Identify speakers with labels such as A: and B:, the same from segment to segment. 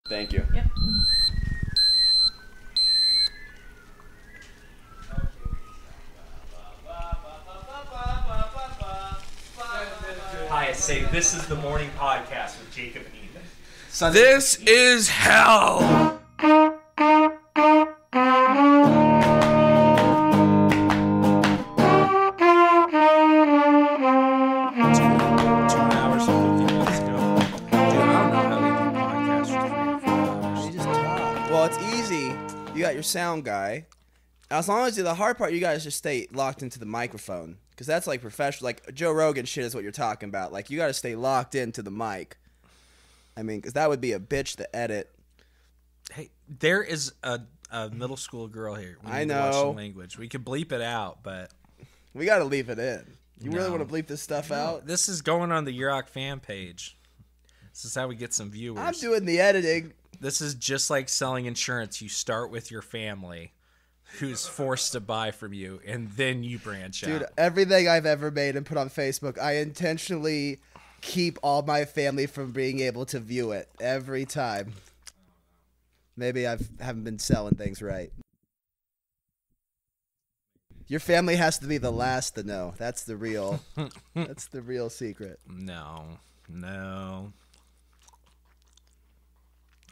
A: Thank you.
B: Yep.
C: Hi, I say this is the morning podcast with Jacob and Ethan.
D: This is hell.
C: 2 hours and 50 minutes ago. Dude, I don't know how they do podcasts for 3 or 4 hours.
D: You just talk. Well, it's easy. You got your sound guy. As long as the hard part, you guys just stay locked into the microphone, because that's like professional. Like Joe Rogan shit is what you're talking about. Like you got to stay locked into the mic. I mean, because that would be a bitch to edit.
C: Hey, there is a middle school girl here. We
D: I
C: need to watch
D: know.
C: some language. We could bleep it out, but
D: We got to leave it in. You really
C: No.
D: want to bleep this stuff out?
C: this is going on the Yurok fan page. This is how we get some viewers.
D: I'm doing the editing.
C: This is just like selling insurance. You start with your family, who's forced to buy from you, and then you branch
D: Dude,
C: out.
D: everything I've ever made and put on Facebook, I intentionally keep all my family from being able to view it every time. Maybe I haven't been selling things right. Your family has to be the last to know. That's the real secret.
C: No. I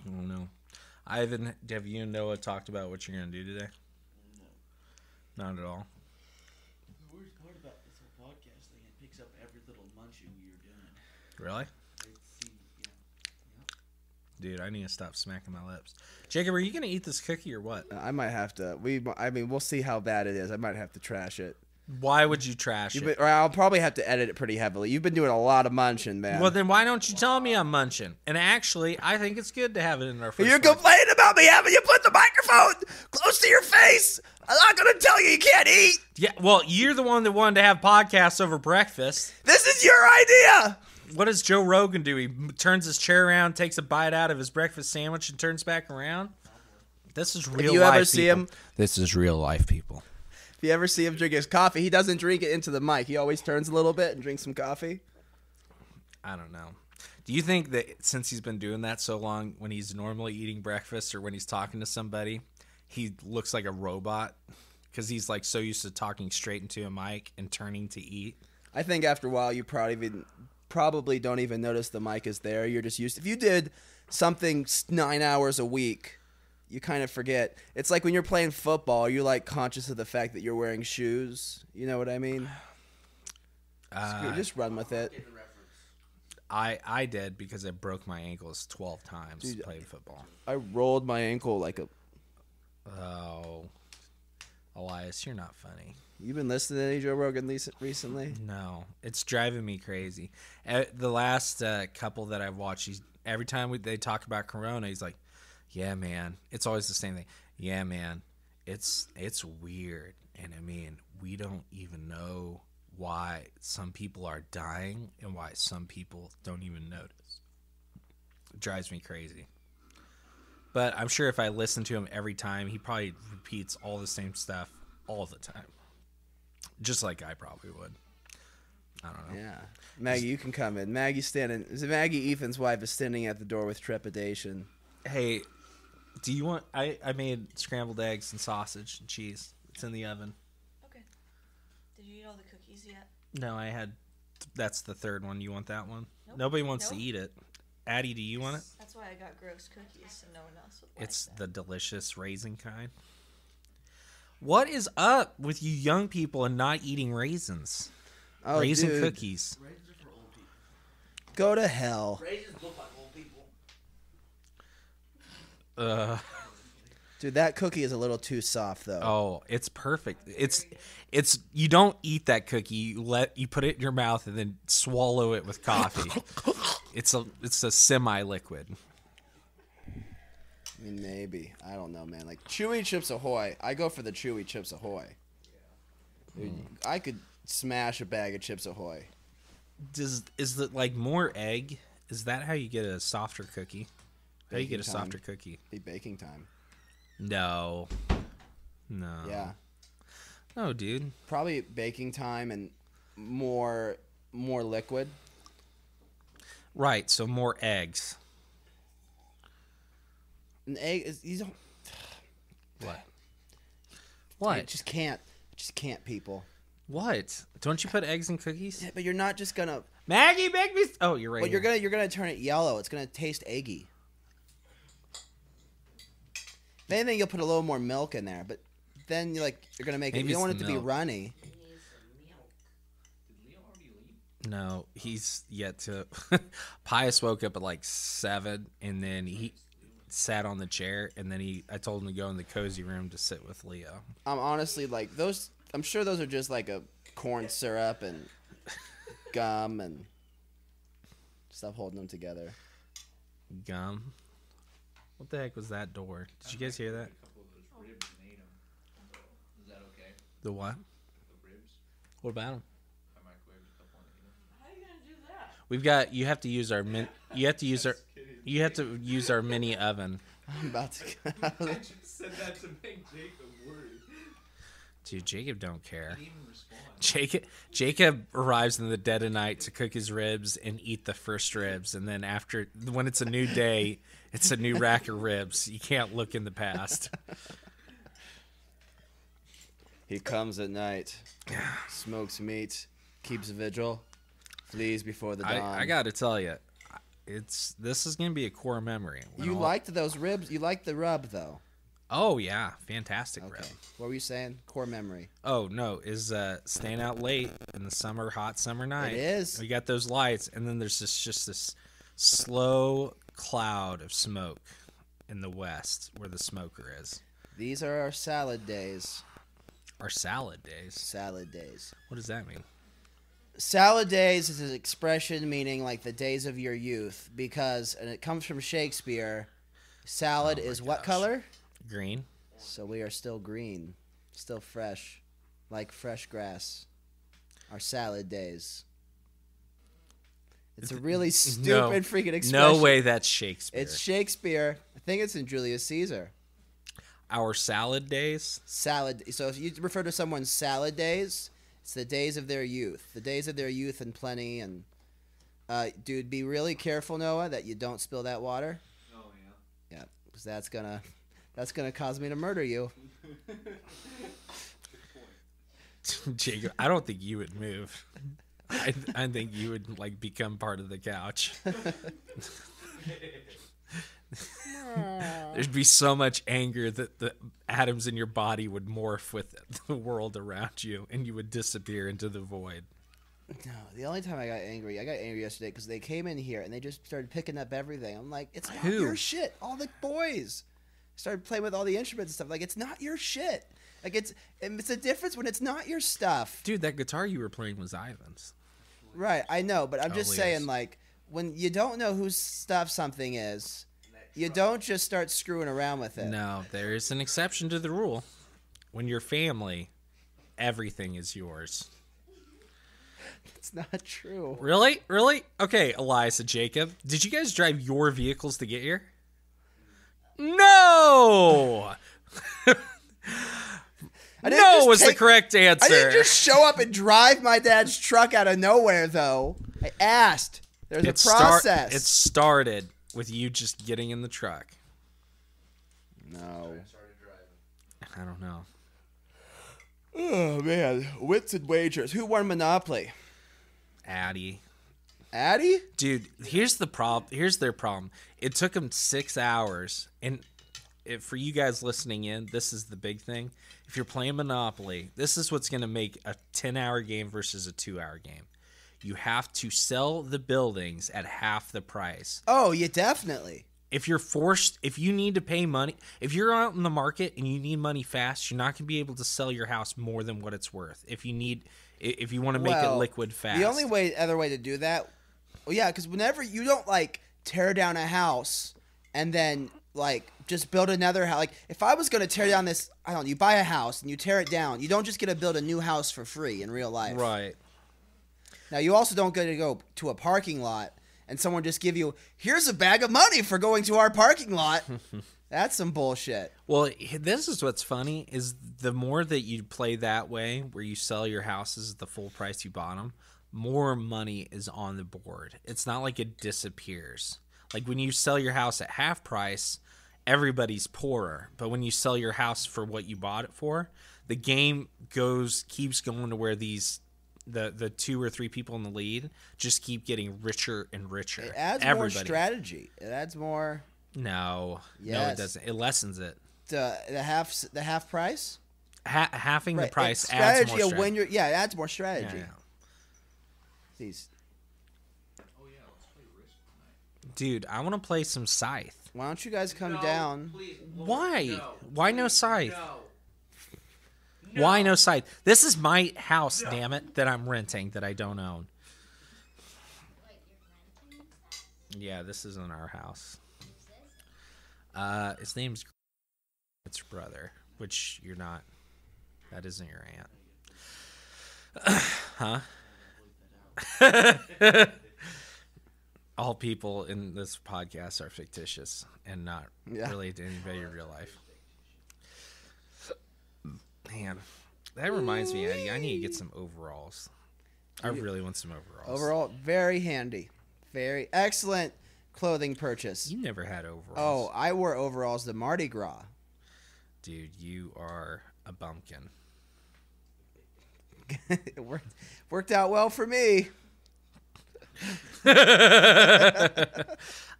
C: don't know. Ivan, have you and Noah talked about what you're going to do today? No. Not at all.
B: The worst part about this whole podcast thing, it picks up every little munching you're doing.
C: Really?
B: See,
C: Dude, I need to stop smacking my lips. Jacob, are you going to eat this cookie or what?
D: I might have to. We'll see how bad it is. I might have to trash it.
C: Why would you trash it?
D: Or I'll probably have to edit it pretty heavily. You've been doing a lot of munching, man.
C: Well, then why don't you tell me I'm munching? And actually, I think it's good to have it in our first
D: You're
C: podcast.
D: complaining about me having you put the microphone close to your face. I'm not going to tell you can't eat.
C: Yeah, well, you're the one that wanted to have podcasts over breakfast.
D: This is your idea.
C: What does Joe Rogan do? He turns his chair around, takes a bite out of his breakfast sandwich, and turns back around? This is real life,
D: you ever
C: people.
D: see him?
C: This is real life, people.
D: If you ever see him drink his coffee, he doesn't drink it into the mic. He always turns a little bit and drinks some coffee.
C: I don't know. Do you think that since he's been doing that so long, when he's normally eating breakfast or when he's talking to somebody, he looks like a robot? Because he's like so used to talking straight into a mic and turning to eat.
D: I think after a while, you probably don't even notice the mic is there. You're just used. If you did something 9 hours a week, you kind of forget. It's like when you're playing football, you're like conscious of the fact that you're wearing shoes. You know what I mean? Just run with it.
C: I did because I broke my ankles 12 times playing football.
D: I rolled my ankle like a...
C: Oh, Elias, you're not funny.
D: You been listening to any Joe Rogan recently?
C: No, it's driving me crazy. The last couple that I've watched, every time they talk about Corona, he's like, yeah, man. It's always the same thing. Yeah, man. It's weird. And I mean, we don't even know why some people are dying and why some people don't even notice. It drives me crazy. But I'm sure if I listen to him every time, he probably repeats all the same stuff all the time. Just like I probably would. I don't know.
D: Yeah. Maggie, you can come in. Maggie, Ethan's wife, is standing at the door with trepidation.
C: Hey, do you want... I made scrambled eggs and sausage and cheese. It's in the oven.
B: Okay. Did you eat all the cookies yet?
C: No, I had... That's the third one. You want that one?
B: Nope.
C: Nobody wants
B: Nope.
C: to eat it. Addie, do you want it?
B: That's why I got gross cookies, so no one else would like
C: It's
B: that.
C: the delicious raisin kind. What is up with you young people and not eating raisins?
D: Oh,
C: Raisin
D: dude.
C: cookies.
B: Raisins are for old people.
D: Go to hell.
B: Raisins look like old people.
D: Dude, that cookie is a little too soft, though.
C: Oh, it's perfect. It's you don't eat that cookie. You put it in your mouth and then swallow it with coffee. It's a semi-liquid.
D: I mean, maybe. I don't know, man. Like, Chewy Chips Ahoy. I go for the Chewy Chips Ahoy. Dude, I could smash a bag of Chips Ahoy.
C: Is it like more egg? Is that how you get a softer cookie? How do you get a
D: Baking time.
C: softer cookie?
D: Be baking time.
C: No.
D: Yeah.
C: No, dude.
D: Probably baking time and more liquid.
C: Right, so more eggs.
D: An egg is you don't.
C: What? What?
D: You just can't. People.
C: What? Don't you put eggs in cookies?
D: Yeah, but you're not just gonna.
C: Maggie, make me. Oh, you're right.
D: But you're gonna turn it yellow. It's gonna taste eggy. If anything, you'll put a little more milk in there, but then you're gonna make it. You don't want it to be runny.
C: No, he's yet to. Pius woke up at like 7, and then he sat on the chair, and then I told him to go in the cozy room to sit with Leo.
D: I'm honestly like those. I'm sure those are just like a corn syrup and gum and stuff holding them together.
C: Gum. What the heck was that door? Did you guys hear that?
B: Is that okay?
C: The what?
B: The ribs.
C: What about them?
B: I microwaved a couple and ate them.
A: How are you gonna do that?
C: We've got. You have to use our You have to use our mini oven.
D: I'm about to.
B: I just said that to make Jacob worry.
C: Dude, Jacob don't care.
B: He didn't even respond.
C: Jacob arrives in the dead of night to cook his ribs and eat the first ribs, and then when it's a new day, it's a new rack of ribs. You can't look in the past.
D: He comes at night, smokes meat, keeps vigil, flees before the dawn.
C: I got to tell you, this is gonna be a core memory.
D: You liked those ribs? You liked the rub though.
C: Oh yeah, fantastic rib.
D: What were you saying? Core memory.
C: Oh no, is staying out late in the hot summer night.
D: It is.
C: We got those lights, and then there's just this slow cloud of smoke in the west where the smoker is.
D: These are our salad days.
C: Our salad days.
D: Salad days.
C: What does that mean?
D: Salad days is an expression meaning like the days of your youth and it comes from Shakespeare. Salad is what color?
C: Green.
D: So we are still green, still fresh, like fresh grass. Our salad days. It's a really stupid freaking expression.
C: No way that's Shakespeare.
D: It's Shakespeare. I think it's in Julius Caesar.
C: Our salad days?
D: Salad. So if you refer to someone's salad days, it's the days of their youth. The days of their youth and plenty. And, dude, be really careful, Noah, that you don't spill that water.
B: Oh, yeah.
D: Yeah, because that's gonna cause me to murder you.
C: Jacob, I don't think you would move. I think you would like become part of the couch. There'd be so much anger that the atoms in your body would morph with the world around you, and you would disappear into the void.
D: No, the only time I got angry yesterday because they came in here and they just started picking up everything. I'm like, it's not your shit. All the boys started playing with all the instruments and stuff. Like, it's not your shit. Like, it's a difference when it's not your stuff.
C: Dude, that guitar you were playing was Ivan's.
D: Right, I know, but I'm just
C: Leo's.
D: saying, like, when you don't know whose stuff something is, you don't just start screwing around with it.
C: No, there is an exception to the rule. When you're family, everything is yours.
D: It's not true.
C: Really? Really? Okay, Elias and Jacob, did you guys drive your vehicles to get here? No! No was the correct answer.
D: I didn't just show up and drive my dad's truck out of nowhere, though. I asked. There's a process.
C: It started with you just getting in the truck.
D: No.
B: Started driving.
C: I don't know.
D: Oh, man. Wits and wagers. Who won Monopoly?
C: Addie.
D: Addie?
C: Dude, here's the problem. Here's their problem. It took them 6 hours. And for you guys listening in, this is the big thing. If you're playing Monopoly, this is what's going to make a 10-hour game versus a 2-hour game. You have to sell the buildings at half the price.
D: Oh, yeah, definitely.
C: If you need to pay money, if you're out in the market and you need money fast, you're not going to be able to sell your house more than what it's worth. If you want to make it liquid fast.
D: The only other way to do that, well, yeah, because whenever you don't like tear down a house and then like just build another house. Like if I was going to tear down this, I don't know, you buy a house and you tear it down. You don't just get to build a new house for free in real life.
C: Right.
D: Now you also don't get to go to a parking lot and someone just give you, here's a bag of money for going to our parking lot. That's some bullshit.
C: Well, this is what's funny is the more that you play that way, where you sell your houses at the full price you bought them, more money is on the board. It's not like it disappears. Like when you sell your house at half price, everybody's poorer. But when you sell your house for what you bought it for, the game keeps going to where the 2 or 3 people in the lead just keep getting richer and richer.
D: It adds more strategy. It adds more.
C: No,
D: Yes.
C: no, it doesn't. It lessens it.
D: The half price.
C: Halving the price
D: It's
C: adds
D: strategy
C: more
D: of
C: strategy.
D: when you're. Yeah, it adds more strategy.
C: Yeah.
D: These.
B: Oh yeah, let's play Risk tonight.
C: Dude, I want to play some Scythe.
D: Why don't you guys come
B: No,
D: down?
B: please, Lord,
C: Why?
B: no,
C: Why no
B: please,
C: Scythe?
B: No.
C: Why no Scythe? This is my house, damn it, that I'm renting that I don't own. Yeah, this isn't our house. His name's it's your brother, which you're not. That isn't your aunt. Huh? All people in this podcast are fictitious and not related to anybody in real life. Man, that reminds me, Eddie, I need to get some overalls. I really want some overalls.
D: Overall, very handy. Very excellent clothing purchase.
C: You never had overalls.
D: Oh, I wore overalls to Mardi Gras.
C: Dude, you are a bumpkin.
D: It worked out well for me.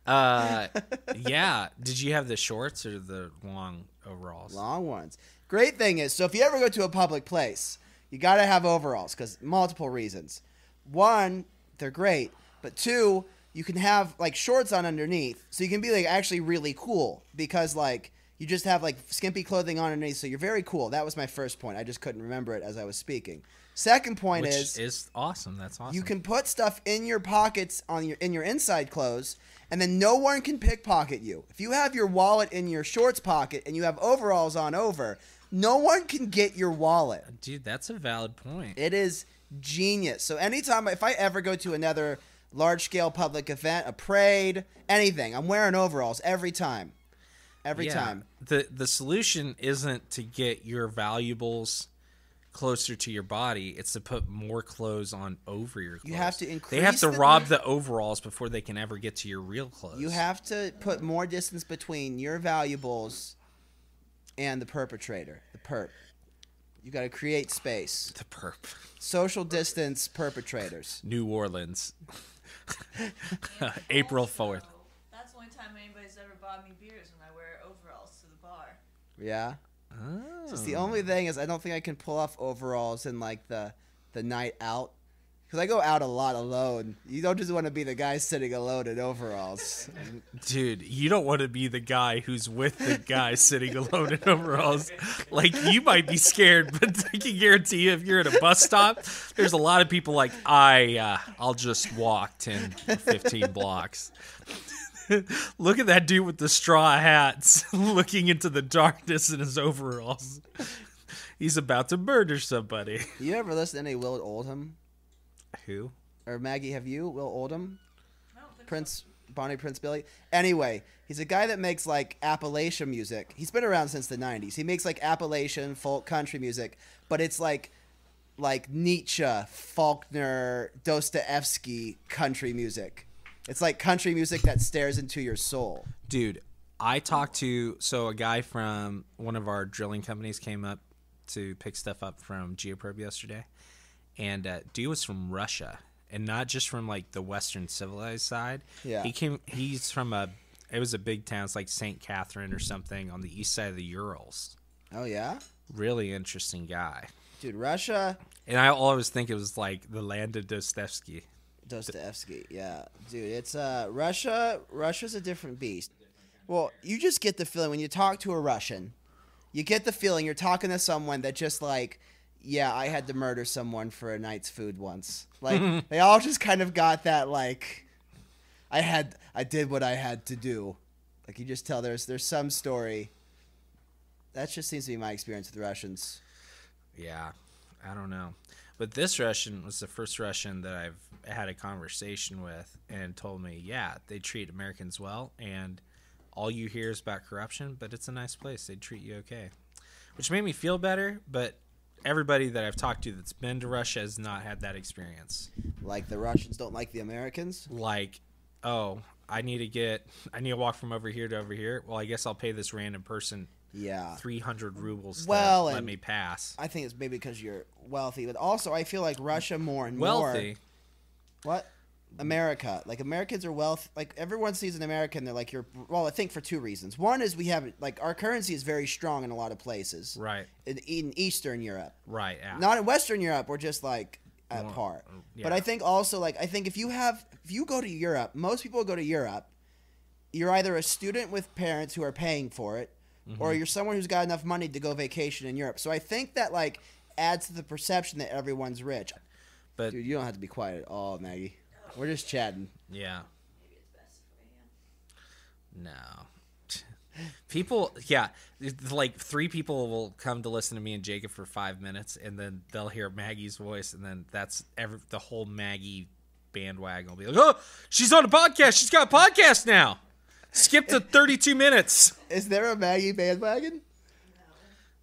C: Yeah. Did you have the shorts or the long overalls?
D: Long ones. Great thing is, so if you ever go to a public place, you got to have overalls because multiple reasons. One, they're great, but 2, you can have like shorts on underneath, so you can be like actually really cool because like you just have like skimpy clothing on underneath, so you're very cool. That was my first point. I just couldn't remember it as I was speaking. Second point
C: Which is awesome. That's awesome.
D: you can put stuff in your pockets in your inside clothes, and then no one can pickpocket you. If you have your wallet in your shorts pocket and you have overalls on over, no one can get your wallet.
C: Dude, that's a valid point.
D: It is genius. So anytime, if I ever go to another large-scale public event, a parade, anything, I'm wearing overalls every time. Every time.
C: The solution isn't to get your valuables closer to your body. It's to put more clothes on over your clothes.
D: You have to increase.
C: They have to rob the overalls before they can ever get to your real clothes.
D: You have to put more distance between your valuables and the perpetrator, the perp. You got to create space.
C: The perp.
D: Social distance perpetrators.
C: New Orleans. April 4th.
A: That's the only time anybody's ever bought me beers when I wear overalls to the bar.
D: Yeah.
C: Oh.
D: Just the only thing is I don't think I can pull off overalls in like the night out. Because I go out a lot alone. You don't just want to be the guy sitting alone in overalls.
C: Dude, you don't want to be the guy who's with the guy sitting alone in overalls. Like, you might be scared, but I can guarantee you if you're at a bus stop, there's a lot of people like, I'll just walk 10 or 15 blocks. Look at that dude with the straw hats looking into the darkness in his overalls. He's about to murder somebody.
D: You ever listen to any Will Oldham?
C: Who?
D: Or Maggie, have you? Will Oldham?
A: I don't think
D: Prince, Bonnie Prince Billy. Anyway, he's a guy that makes like Appalachian music. He's been around since the 90s. He makes like Appalachian folk country music, but it's like Nietzsche, Faulkner, Dostoevsky country music. It's like country music that stares into your soul.
C: Dude, I talked to a guy from one of our drilling companies came up to pick stuff up from Geoprobe yesterday, and dude was from Russia, and not just from like the Western civilized side.
D: Yeah,
C: He's from it was a big town. It's like St. Catherine or something on the east side of the Urals.
D: Oh yeah,
C: Really interesting guy.
D: dude, Russia.
C: And I always think it was like the land of Dostoevsky.
D: Dostoevsky, yeah, dude, it's Russia. Russia's a different beast. Well, you just get the feeling when you talk to a Russian, you get the feeling you're talking to someone that just like, yeah, I had to murder someone for a night's food once. Like they all just kind of got that like, I did what I had to do. Like you just tell there's some story. That just seems to be my experience with Russians.
C: Yeah, I don't know. But this Russian was the first Russian that I've had a conversation with and told me, yeah, they treat Americans well, and all you hear is about corruption, but it's a nice place. They treat you okay. Which made me feel better, but everybody that I've talked to that's been to Russia has not had that experience.
D: Like the Russians don't like the Americans.
C: Like, oh, I need to walk from over here to over here. Well, I guess I'll pay this random person
D: Yeah.
C: 300 rubles to
D: Well,
C: let
D: and
C: me pass.
D: I think it's maybe because you're wealthy, but also I feel like Russia more and
C: Wealthy.
D: more. What? America. Like, Americans are wealth. Like, everyone sees an American, they're like, well, I think for two reasons. One is we have, like, our currency is very strong in a lot of places.
C: Right.
D: In Eastern Europe.
C: Right. Yeah.
D: Not in Western Europe, we're just, like, at
C: Well,
D: par.
C: yeah.
D: But I think also, like, I think if you go to Europe, most people go to Europe, you're either a student with parents who are paying for it, or you're someone who's got enough money to go vacation in Europe. So I think that, like, adds to the perception that everyone's rich.
C: But
D: Dude, you don't have to be quiet at all, Maggie. We're just chatting.
C: yeah.
A: Maybe it's best for you.
C: No. People, yeah, it's like 3 people will come to listen to me and Jacob for 5 minutes, and then they'll hear Maggie's voice, and then that's the whole Maggie bandwagon will be like, oh, she's on a podcast. She's got a podcast now. Skip to 32 minutes.
D: Is there a Maggie bandwagon?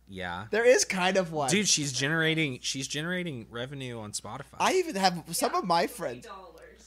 C: Yeah.
D: There is kind of one.
C: Dude, she's generating revenue on Spotify.
D: I even have some of my
A: $40.
D: friends.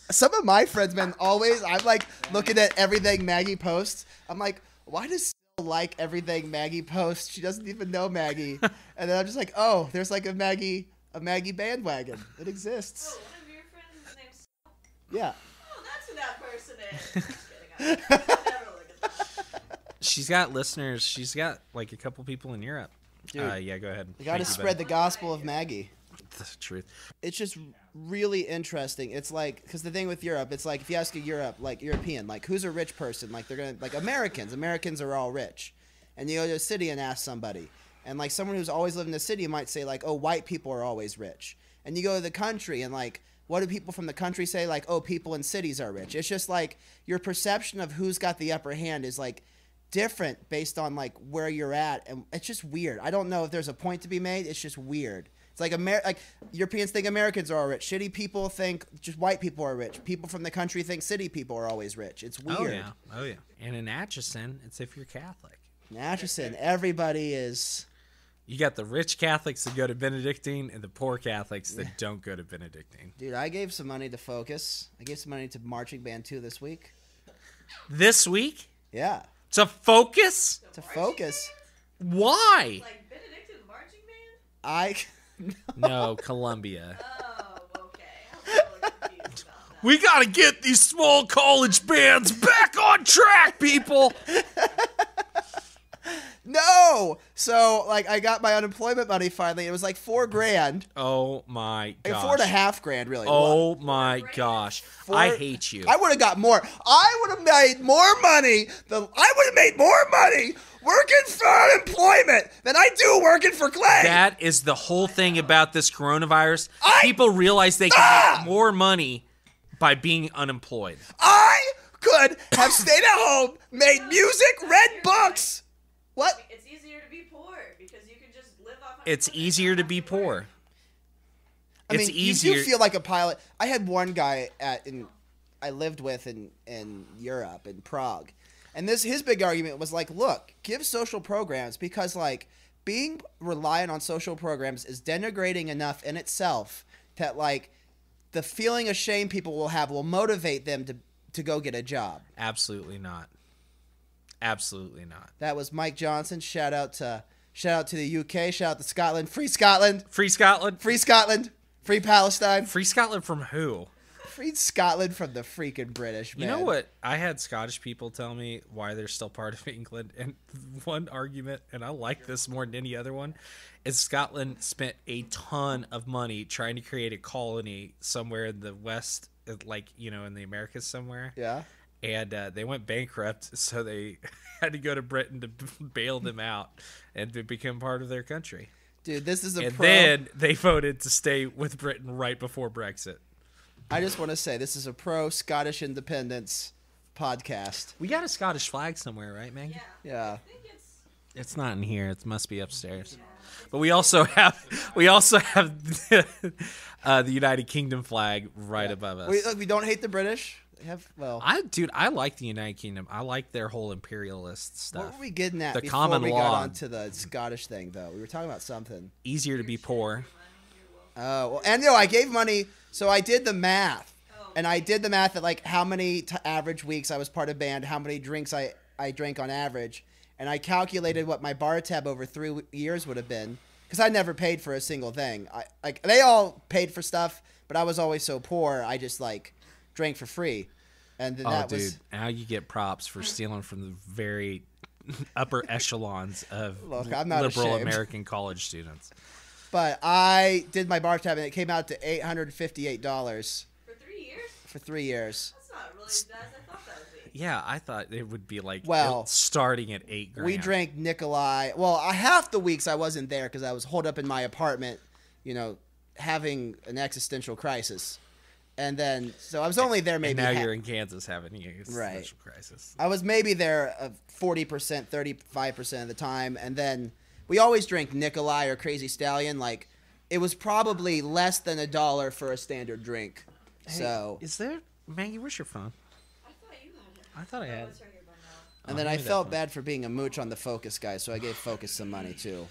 D: Some of my friends, man, always, I'm like looking at everything Maggie posts. I'm like, why does Syl like everything Maggie posts? She doesn't even know Maggie. And then I'm just like, oh, there's like a Maggie bandwagon. It exists.
A: Oh, one of your friends is named Syl?
D: Yeah.
A: Oh, that's who that person is. Just kidding. I never look at that.
C: She's got listeners. She's got like a couple people in Europe.
D: Dude,
C: yeah, go ahead.
D: You got to spread the gospel of Maggie.
C: the truth.
D: It's just really interesting. It's like, because the thing with Europe, it's like if you ask a European, like who's a rich person, like they're gonna, like Americans are all rich, and you go to a city and ask somebody, and like someone who's always lived in the city might say like, oh, white people are always rich, and you go to the country and like, what do people from the country say? Like, oh, people in cities are rich. It's just like your perception of who's got the upper hand is like different based on like where you're at, and it's just weird. I don't know if there's a point to be made. It's just weird. It's like like Europeans think Americans are all rich. Shitty people think just white people are rich. People from the country think city people are always rich. It's weird.
C: Oh yeah. And in Atchison, it's if you're Catholic.
D: In Atchison, everybody is.
C: You got the rich Catholics that go to Benedictine and the poor Catholics that don't go to Benedictine.
D: Dude, I gave some money to Focus. I gave some money to Marching Band 2 this week.
C: This week?
D: Yeah.
C: To Focus?
D: To Focus.
C: Why?
A: Like Benedictine marching band?
D: I.
C: No, Columbia.
A: Oh, okay. I was a little confused about that.
C: We gotta get these small college bands back on track, people.
D: No! So, like, I got my unemployment money finally. It was like $4,000.
C: Oh my
D: Like
C: gosh.
D: $4,500, really.
C: Oh my gosh. I hate you.
D: I would have got more. I would have made more money. I would have made more money working for unemployment than I do working for Clay.
C: That is the whole thing about this coronavirus. People realize they can make more money by being unemployed.
D: I could have stayed at home, made music, read books. What?
A: It's easier to be poor because you can just live off.
C: It's easier to be poor. It's easier.
D: You do feel like a pilot. I had one guy I lived with in Europe, in Prague. And his big argument was like, look, give social programs because like being reliant on social programs is denigrating enough in itself that like the feeling of shame people will have will motivate them to go get a job.
C: Absolutely not. Absolutely not.
D: That was Mike Johnson. Shout out to the UK. Shout out to Scotland. Free Scotland.
C: Free Scotland.
D: Free Scotland. Free Palestine.
C: Free Scotland from who?
D: Free Scotland from the freaking British, man.
C: You know what? I had Scottish people tell me why they're still part of England. And one argument, and I like this more than any other one, is Scotland spent a ton of money trying to create a colony somewhere in the West, like, you know, in the Americas somewhere.
D: Yeah.
C: And they went bankrupt, so they had to go to Britain to bail them out and to become part of their country.
D: Dude, this is a
C: then they voted to stay with Britain right before Brexit.
D: I just want to say, this is a pro-Scottish independence podcast.
C: We got a Scottish flag somewhere, right, Maggie?
D: Yeah.
A: I think
C: It's not in here. It must be upstairs. But we also have the United Kingdom flag right above us.
D: We don't hate the British.
C: I like the United Kingdom. I like their whole imperialist stuff.
D: What were we getting at
C: The
D: before
C: common
D: we
C: law.
D: got onto the Scottish thing, though? We were talking about something.
C: Easier to be poor.
D: Oh, well, and I gave money, so I did the math.
A: Oh
D: and I did the math at like how many average weeks I was part of band, how many drinks I drank on average, and I calculated what my bar tab over 3 years would have been, because I never paid for a single thing. They all paid for stuff, but I was always so poor, I just like drank for free. And then
C: Now you get props for stealing from the very upper echelons of
D: I'm not
C: liberal
D: ashamed.
C: American college students.
D: But I did my bar tab, and it came out to $858
A: For 3 years?
D: for 3 years.
A: That's not really as bad as I thought that would be.
C: Yeah, I thought it would be like starting at $8,000.
D: We drank Nikolai. Well, half the weeks I wasn't there because I was holed up in my apartment, having an existential crisis. And then, so I was only there maybe.
C: And now you're in Kansas having an existential crisis.
D: I was maybe there 40%, 35% of the time. And then we always drank Nikolai or Crazy Stallion. Like, it was probably less than $1 for a standard drink.
C: Hey,
D: so.
C: Is there, Maggie, where's your phone?
A: I thought you had it.
C: I thought I had
A: It's right here by now.
D: And then I felt bad for being a mooch on the Focus guy, so I gave Focus some money too.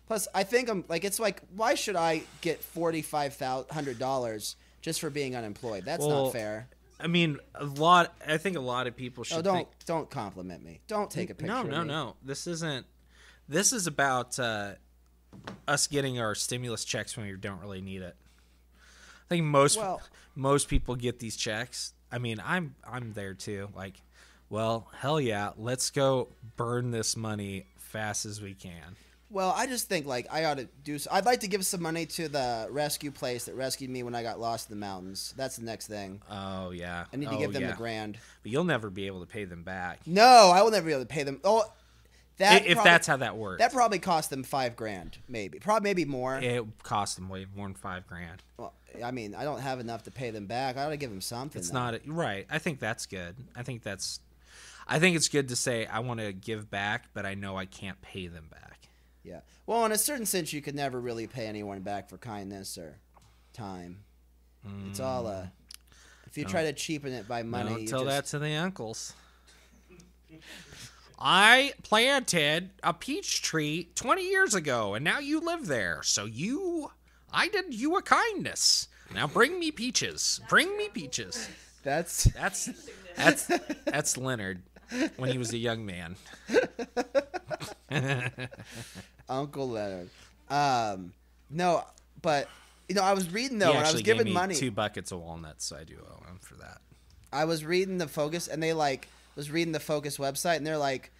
D: Plus, I think it's like, why should I get $4,500 just for being unemployed? That's not fair.
C: I mean, I think a lot of people should.
D: Don't compliment me. Don't take a picture.
C: No. This isn't. This is about us getting our stimulus checks when we don't really need it. I think most people get these checks. I mean, I'm there too. Like, well, hell yeah, let's go burn this money fast as we can.
D: Well, I just think like I ought to do. I'd like to give some money to the rescue place that rescued me when I got lost in the mountains. That's the next thing.
C: Oh yeah,
D: I need to give them $1,000.
C: But you'll never be able to pay them back.
D: No, I will never be able to pay them. Oh,
C: that's how that works.
D: That probably cost them $5,000, maybe. Probably maybe more.
C: It cost them way more than $5,000.
D: Well, I mean, I don't have enough to pay them back. I ought to give them something.
C: It's not right. I think that's good. I think it's good to say I want to give back, but I know I can't pay them back.
D: Yeah. Well, in a certain sense, you could never really pay anyone back for kindness or time. It's all if you try to cheapen it by money.
C: Don't tell that to the uncles. I planted a peach tree 20 years ago, and now you live there. So I did you a kindness. Now bring me peaches. Bring me peaches.
D: That's
C: Leonard when he was a young man.
D: Uncle Leonard. No, but I was reading though,
C: He
D: when I was
C: actually
D: giving
C: gave me
D: money.
C: 2 buckets of walnuts, so I do owe him for that.
D: I was reading the Focus, and they was reading the Focus website, and they're like,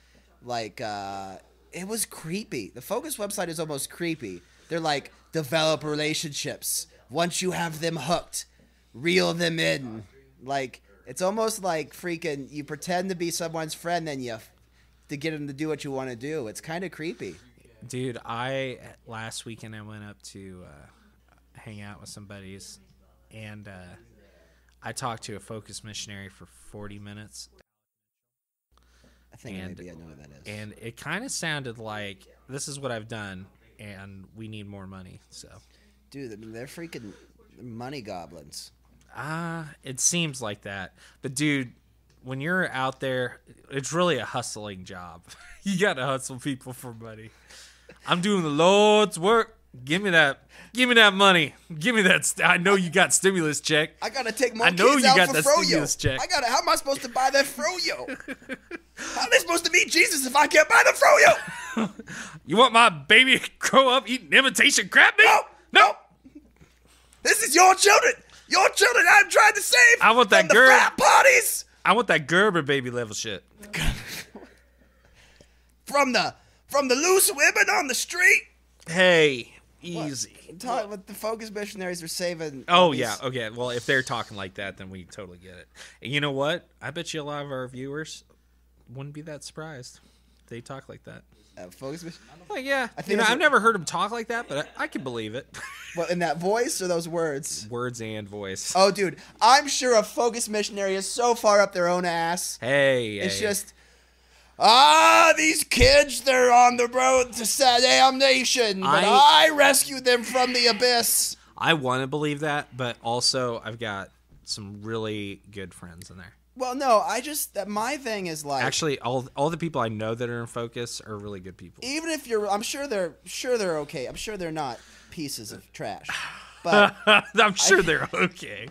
D: it was creepy. The Focus website is almost creepy. They're like, develop relationships. Once you have them hooked, reel them in. Like, it's almost like freaking, you pretend to be someone's friend, then to get them to do what you want to do. It's kind of creepy.
C: Dude, last weekend I went up to hang out with some buddies, and I talked to a Focus missionary for 40 minutes.
D: I think maybe I know what that is.
C: And it kind of sounded like, this is what I've done, and we need more money. So,
D: dude, I mean, they're freaking money goblins.
C: It seems like that. But, dude, when you're out there, it's really a hustling job. You got to hustle people for money. I'm doing the Lord's work. Give me that money. Give me that. I know you got stimulus check.
D: I gotta take more
C: I know
D: kids
C: you
D: out
C: got
D: for
C: that
D: froyo.
C: stimulus check.
D: How am I supposed to buy that froyo? How are they supposed to meet Jesus if I can't buy the froyo?
C: You want my baby to grow up eating imitation crab meat?
D: No. This is your children. Your children I'm trying to save.
C: I want that
D: from the
C: girl.
D: frat parties.
C: I want that Gerber baby level shit.
D: From the loose women on the street.
C: Hey, easy.
D: What the Focus missionaries are saving.
C: Oh, yeah. Okay. Well, if they're talking like that, then we totally get it. And you know what? I bet you a lot of our viewers wouldn't be that surprised if they talk like that.
D: Focus missionaries?
C: Well, yeah. I've never heard them talk like that, but I can believe it.
D: Well, in that voice or those words?
C: Words and voice.
D: Oh, dude. I'm sure a Focus missionary is so far up their own ass.
C: Hey.
D: It's just... these kids, they're on the road to damnation, but I rescued them from the abyss.
C: I want to believe that, but also I've got some really good friends in there.
D: Well, no, my thing is like...
C: Actually, all the people I know that are in Focus are really good people.
D: Even if I'm sure they're okay. I'm sure they're not pieces of trash. But
C: I'm sure they're okay.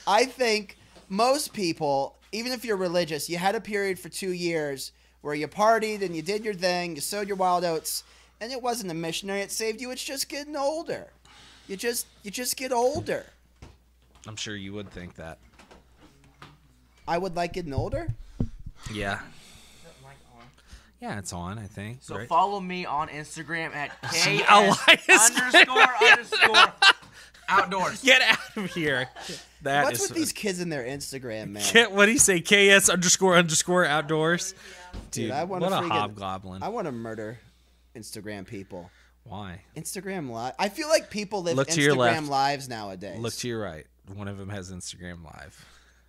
D: I think most people, even if you're religious, you had a period for 2 years where you partied and you did your thing, you sowed your wild oats, and it wasn't a missionary that saved you. It's just getting older. You just get older.
C: I'm sure you would think that.
D: I would like getting older.
C: Yeah.
E: Is that mic on?
C: Yeah, it's on, I think.
E: So
C: right?
E: follow me on Instagram at
C: Elias.
E: __ outdoors.
C: Get out of here. That
D: What's
C: is
D: with these kids and their Instagram, man?
C: What do you say? KS _ outdoors. Dude,
D: I wanna
C: what a
D: freaking-
C: hobgoblin.
D: I want to murder Instagram people.
C: Why?
D: Instagram live. I feel like people live
C: Look to your left.
D: Instagram lives nowadays.
C: Look to your right. One of them has Instagram Live.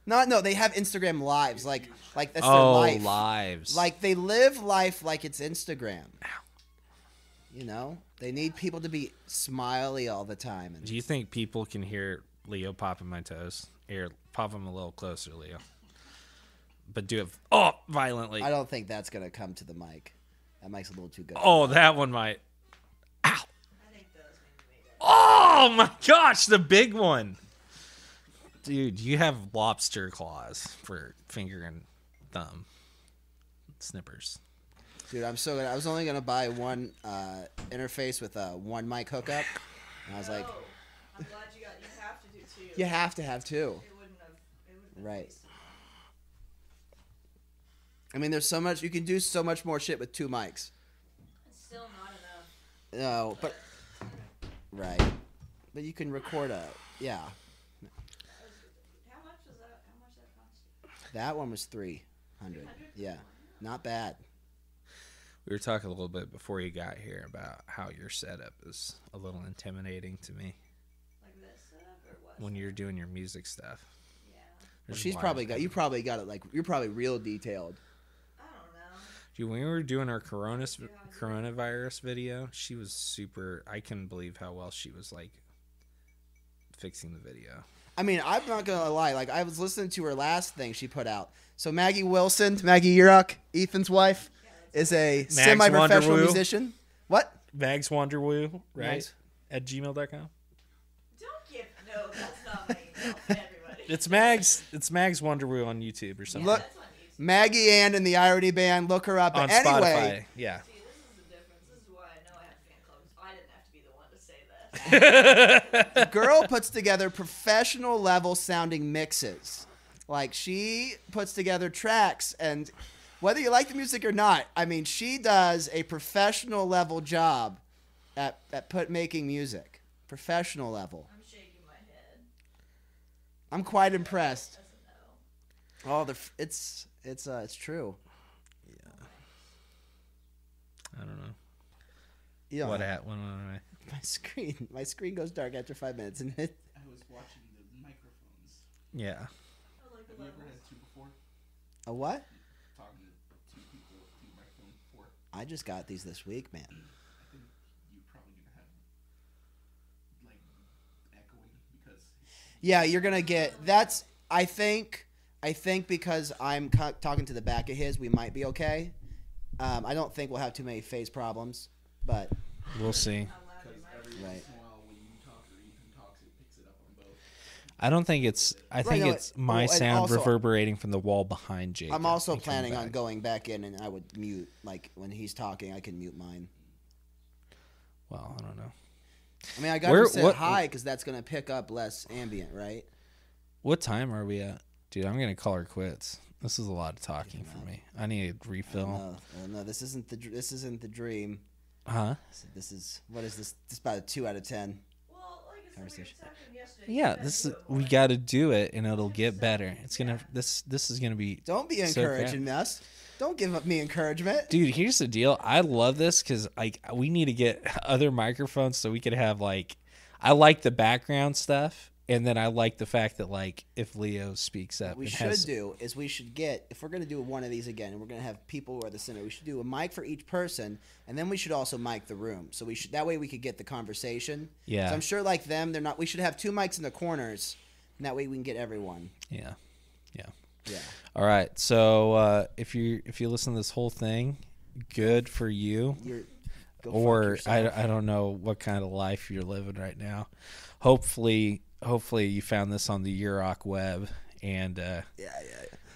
D: No, they have Instagram lives. Like that's their
C: Oh,
D: life.
C: lives.
D: Like they live life like it's Instagram. You know, they need people to be smiley all the time. And
C: Do you think people can hear Leo popping my toes? Here, pop them a little closer, Leo. But do it violently.
D: I don't think that's gonna come to the mic. That mic's a little too good.
C: Oh, that one might. Ow.
A: I think those maybe made it.
C: Oh my gosh, the big one. Dude, you have lobster claws for finger and thumb snippers.
D: Dude, I'm so good. I was only gonna buy one interface with a one mic hookup, and I was like,
A: Oh, I'm glad you have to do two.
D: you have to have two.
A: It wouldn't have been
D: Right.
A: wasted.
D: I mean, there's so much you can do. So much more shit with two mics.
A: It's still not enough.
D: No, but right. But you can record yeah.
A: How much was that? How much that cost?
D: That one was 300. Yeah, not bad.
C: We were talking a little bit before you got here about how your setup is a little intimidating to me
A: Like this setup or what?
C: when you're doing your music stuff.
A: Yeah.
D: Well,
C: There's
D: she's
C: wires
D: probably got you.
C: coming.
D: Probably got it like you're probably real detailed.
A: I don't know.
C: Dude, when we were doing our coronavirus video, she was super. I couldn't believe how well she was like fixing the video.
D: I mean, I'm not gonna lie. Like I was listening to her last thing she put out. So Maggie Wilson, Maggie Yurok, Ethan's wife, is a semi-professional
C: Wonderwoo.
D: musician. What?
C: Mags Wonderwoo, right?
D: Mags.
C: At gmail.com.
A: Don't give. No, that's not my email. Everybody.
C: It's Mags Wonderwoo on YouTube or something.
D: Look,
A: That's on YouTube.
D: Maggie Ann and the Irony Band. Look her up.
C: on
D: But anyway,
C: Spotify. Yeah.
A: See, this is the difference. This is why I know I have fan clubs. I didn't have to be the one to say that.
D: the girl puts together professional level sounding mixes. Like she puts together tracks, and whether you like the music or not, I mean, she does a professional level job at making music. Professional level.
A: I'm shaking my head.
D: I'm quite impressed.
A: That's a no.
D: Oh, it's true.
C: I don't know.
D: You know,
C: What at? When I?
D: my screen goes dark after 5 minutes, and it,
B: I was watching the microphones.
C: Yeah.
A: I like the
B: Have you ever
A: levels.
B: had two before?
D: a what?
B: Talking to two people with two microphones before?
D: I just got these this week, man.
B: I think you're probably gonna have like echoing because
D: Yeah, you're gonna get. That's. I think because I'm talking to the back of his, we might be okay. I don't think we'll have too many phase problems, but
C: We'll see.
A: I'm loud in my
B: every
D: Right.
B: once in a while when you talk or Ethan talks, it picks it up on both.
C: I don't think it's. I think
D: no,
C: it's my
D: and
C: sound
D: also-
C: reverberating from the wall behind Jake.
D: I'm also planning on going back in, and I would mute. Like when he's talking, I can mute mine.
C: Well, I don't know.
D: I mean, I got
C: Where-
D: to say
C: what-
D: hi because that's gonna pick up less ambient, right?
C: What time are we at, dude? I'm gonna call her quits. This is a lot of talking for me. I need a refill.
D: No, this isn't the dream.
C: Huh?
D: This is what is this? This is about a 2 out of 10.
A: Well, like I said, we were
D: Conversation.
A: talking yesterday.
C: Yeah.
A: you gotta
C: This
A: do
C: is.
A: it
C: We
A: more.
C: got to do it, and it'll get better. It's gonna. This is gonna be.
D: Don't be
C: So
D: encouraging us. Don't give up me encouragement.
C: Dude, here's the deal. I love this because like we need to get other microphones so we could have like. I like the background stuff, and then I like the fact that like if Leo speaks up,
D: What we
C: and
D: should
C: has,
D: do is we should get, if we're going to do one of these again and we're going to have people who are the center, we should do a mic for each person, and then we should also mic the room. So we should, that way we could get the conversation.
C: Yeah.
D: So I'm sure like them, they're not, we should have 2 mics in the corners, and that way we can get everyone.
C: Yeah.
D: Yeah.
C: All right. So if you listen to this whole thing, good for you.
D: You're, Go fuck
C: or
D: yourself.
C: I don't know what kind of life you're living right now. Hopefully you found this on the Yurok web, and
D: Yeah.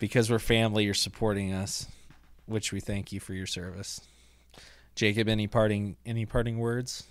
C: because we're family, you're supporting us, which we thank you for your service. Jacob, any parting words?